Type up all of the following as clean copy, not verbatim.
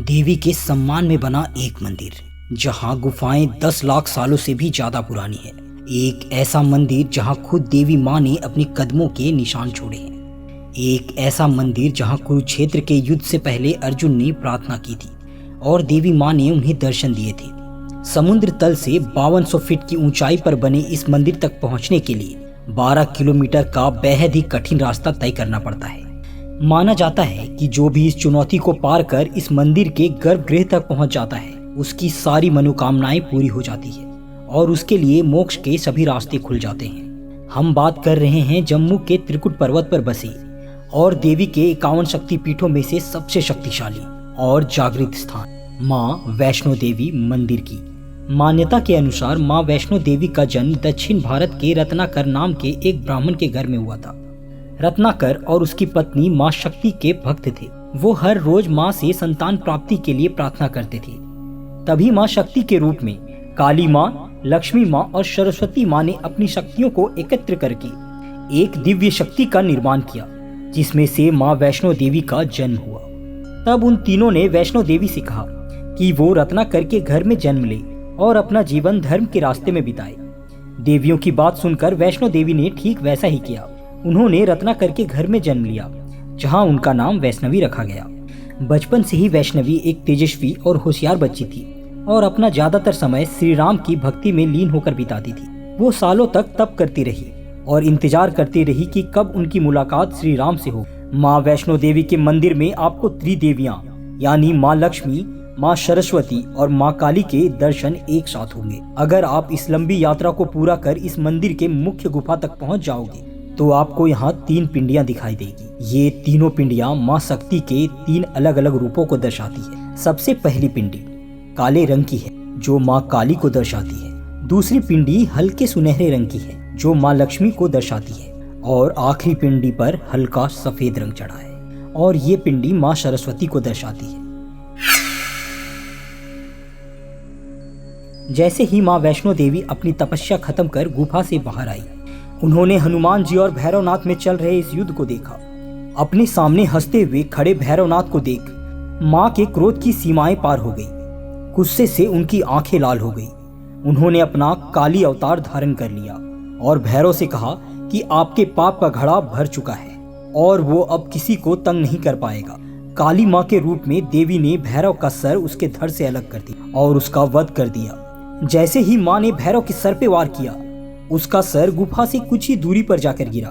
देवी के सम्मान में बना एक मंदिर जहां गुफाएं 10 लाख सालों से भी ज्यादा पुरानी है। एक ऐसा मंदिर जहां खुद देवी माँ ने अपने कदमों के निशान छोड़े हैं। एक ऐसा मंदिर जहां कुरुक्षेत्र के युद्ध से पहले अर्जुन ने प्रार्थना की थी और देवी माँ ने उन्हें दर्शन दिए थे। समुद्र तल से 5200 फीट की ऊंचाई पर बने इस मंदिर तक पहुंचने के लिए 12 किलोमीटर का बेहद ही कठिन रास्ता तय करना पड़ता है। माना जाता है कि जो भी इस चुनौती को पार कर इस मंदिर के गर्भगृह तक पहुंच जाता है उसकी सारी मनोकामनाएं पूरी हो जाती है और उसके लिए मोक्ष के सभी रास्ते खुल जाते हैं। हम बात कर रहे हैं जम्मू के त्रिकुट पर्वत पर बसे और देवी के 51 शक्तिपीठों में से सबसे शक्तिशाली और जागृत स्थान माँ वैष्णो देवी मंदिर की। मान्यता के अनुसार माँ वैष्णो देवी का जन्म दक्षिण भारत के रत्नाकर नाम के एक ब्राह्मण के घर में हुआ था। रत्नाकर और उसकी पत्नी माँ शक्ति के भक्त थे। वो हर रोज माँ से संतान प्राप्ति के लिए प्रार्थना करते थे। तभी माँ शक्ति के रूप में काली माँ, लक्ष्मी माँ और सरस्वती माँ ने अपनी शक्तियों को एकत्र करके एक दिव्य शक्ति का निर्माण किया जिसमें से माँ वैष्णो देवी का जन्म हुआ। तब उन तीनों ने वैष्णो देवी से कहा कि वो रत्नाकर के घर में जन्म ले और अपना जीवन धर्म के रास्ते में बिताए। देवियों की बात सुनकर वैष्णो देवी ने ठीक वैसा ही किया। उन्होंने रत्नाकर के घर में जन्म लिया जहां उनका नाम वैष्णवी रखा गया। बचपन से ही वैष्णवी एक तेजस्वी और होशियार बच्ची थी और अपना ज्यादातर समय श्री राम की भक्ति में लीन होकर बिताती थी। वो सालों तक तप करती रही और इंतजार करती रही कि कब उनकी मुलाकात श्री राम से हो। माँ वैष्णो देवी के मंदिर में आपको त्रिदेवियां यानी माँ लक्ष्मी, माँ सरस्वती और माँ काली के दर्शन एक साथ होंगे। अगर आप इस लंबी यात्रा को पूरा कर इस मंदिर के मुख्य गुफा तक पहुँच जाओगे तो आपको यहाँ 3 पिंडियां दिखाई देगी। ये तीनों पिंडियां माँ शक्ति के 3 अलग अलग रूपों को दर्शाती है। सबसे पहली पिंडी काले रंग की है जो माँ काली को दर्शाती है। दूसरी पिंडी हल्के सुनहरे रंग की है जो माँ लक्ष्मी को दर्शाती है और आखिरी पिंडी पर हल्का सफेद रंग चढ़ा है और ये पिंडी माँ सरस्वती को दर्शाती है। जैसे ही माँ वैष्णो देवी अपनी तपस्या खत्म कर गुफा से बाहर आई, उन्होंने हनुमान जी और भैरवनाथ में चल रहे इस युद्ध को देखा। अपने सामने हंसते हुए खड़े भैरवनाथ को देख माँ के क्रोध की सीमाएं पार हो गई। गुस्से से उनकी आंखें लाल हो गई। उन्होंने अपना काली अवतार धारण कर लिया और भैरव से कहा कि आपके पाप का घड़ा भर चुका है और वो अब किसी को तंग नहीं कर पाएगा। काली माँ के रूप में देवी ने भैरव का सर उसके धड़ से अलग कर दिया और उसका वध कर दिया। जैसे ही माँ ने भैरव के सर पे वार किया, उसका सर गुफा से कुछ ही दूरी पर जाकर गिरा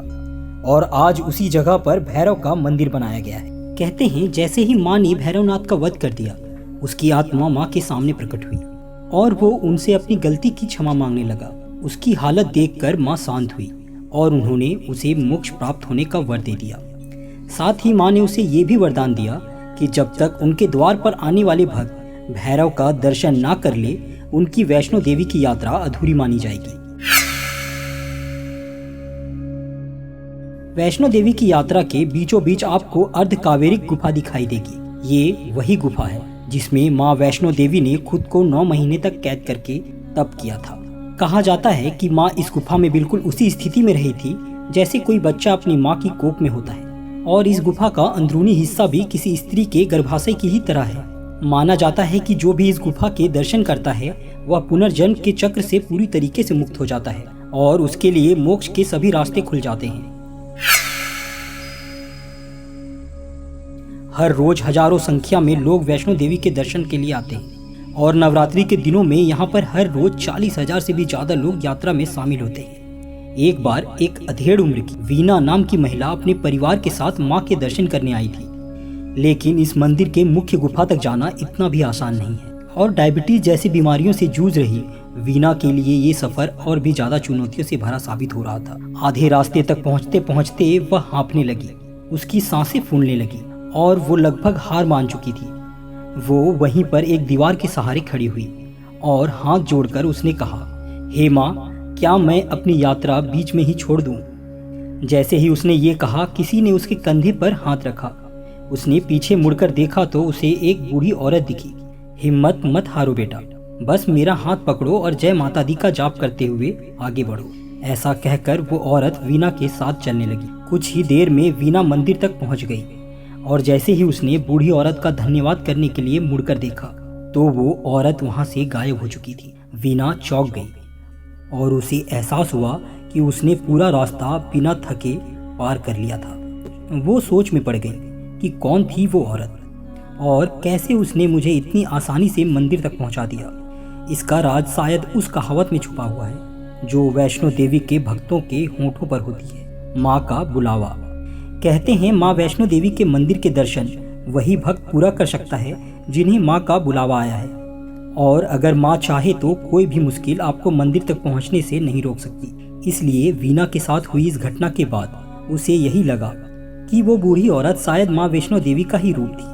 और आज उसी जगह पर भैरव का मंदिर बनाया गया है। कहते हैं जैसे ही माँ ने भैरवनाथ का वध कर दिया, उसकी आत्मा माँ के सामने प्रकट हुई और वो उनसे अपनी गलती की क्षमा मांगने लगा। उसकी हालत देखकर माँ शांत हुई और उन्होंने उसे मोक्ष प्राप्त होने का वर दे दिया। साथ ही माँ ने उसे ये भी वरदान दिया कि जब तक उनके द्वार पर आने वाले भक्त भैरव का दर्शन ना कर ले, उनकी वैष्णो देवी की यात्रा अधूरी मानी जाएगी। वैष्णो देवी की यात्रा के बीचों बीच आपको अर्धकावेरिक गुफा दिखाई देगी। ये वही गुफा है जिसमें माँ वैष्णो देवी ने खुद को 9 महीने तक कैद करके तप किया था। कहा जाता है कि माँ इस गुफा में बिल्कुल उसी स्थिति में रही थी जैसे कोई बच्चा अपनी माँ की कोख में होता है और इस गुफा का अंदरूनी हिस्सा भी किसी स्त्री के गर्भाशय की ही तरह है। माना जाता है कि जो भी इस गुफा के दर्शन करता है वह पुनर्जन्म के चक्र से पूरी तरीके से मुक्त हो जाता है और उसके लिए मोक्ष के सभी रास्ते खुल जाते हैं। हर रोज हजारों संख्या में लोग वैष्णो देवी के दर्शन के लिए आते हैं और नवरात्रि के दिनों में यहाँ पर हर रोज 40,000 से भी ज्यादा लोग यात्रा में शामिल होते हैं। एक बार एक अधेड़ उम्र की वीना नाम की महिला अपने परिवार के साथ माँ के दर्शन करने आई थी, लेकिन इस मंदिर के मुख्य गुफा तक जाना इतना भी आसान नहीं है और डायबिटीज जैसी बीमारियों से जूझ रही वीना के लिए ये सफर और भी ज्यादा चुनौतियों से भरा साबित हो रहा था। आधे रास्ते तक पहुँचते पहुँचते वह हाँफने लगी, उसकी सांसें फूलने लगी और वो लगभग हार मान चुकी थी। वो वहीं पर एक दीवार के सहारे खड़ी हुई और हाथ जोड़कर उसने कहा, हे माँ, क्या मैं अपनी यात्रा बीच में ही छोड़ दूं? जैसे ही उसने ये कहा, किसी ने उसके कंधे पर हाथ रखा। उसने पीछे मुड़कर देखा तो उसे एक बूढ़ी औरत दिखी। हिम्मत मत हारो बेटा, बस मेरा हाथ पकड़ो और जय माता दी का जाप करते हुए आगे बढ़ो। ऐसा कहकर वो औरत वीना के साथ चलने लगी। कुछ ही देर में वीना मंदिर तक पहुंच गई और जैसे ही उसने बूढ़ी औरत का धन्यवाद करने के लिए मुड़कर देखा तो वो औरत वहाँ से गायब हो चुकी थी। वीना चौंक गई और उसे एहसास हुआ कि उसने पूरा रास्ता बिना थके पार कर लिया था। वो सोच में पड़ गई कि कौन थी वो औरत और कैसे उसने मुझे इतनी आसानी से मंदिर तक पहुंचा दिया। इसका राज शायद उस कहावत में छुपा हुआ है जो वैष्णो देवी के भक्तों के होठों पर होती है, माँ का बुलावा। कहते हैं माँ वैष्णो देवी के मंदिर के दर्शन वही भक्त पूरा कर सकता है जिन्हें माँ का बुलावा आया है, और अगर माँ चाहे तो कोई भी मुश्किल आपको मंदिर तक पहुँचने से नहीं रोक सकती। इसलिए वीना के साथ हुई इस घटना के बाद उसे यही लगा कि वो बूढ़ी औरत शायद माँ वैष्णो देवी का ही रूप थी।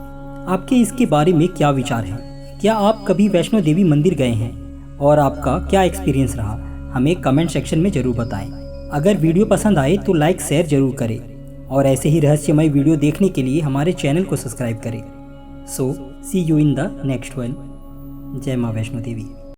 आपके इसके बारे में क्या विचार हैं? क्या आप कभी वैष्णो देवी मंदिर गए हैं और आपका क्या एक्सपीरियंस रहा? हमें कमेंट सेक्शन में ज़रूर बताएं। अगर वीडियो पसंद आए तो लाइक शेयर ज़रूर करें और ऐसे ही रहस्यमय वीडियो देखने के लिए हमारे चैनल को सब्सक्राइब करें। So see you in the next one. जय माँ वैष्णो देवी।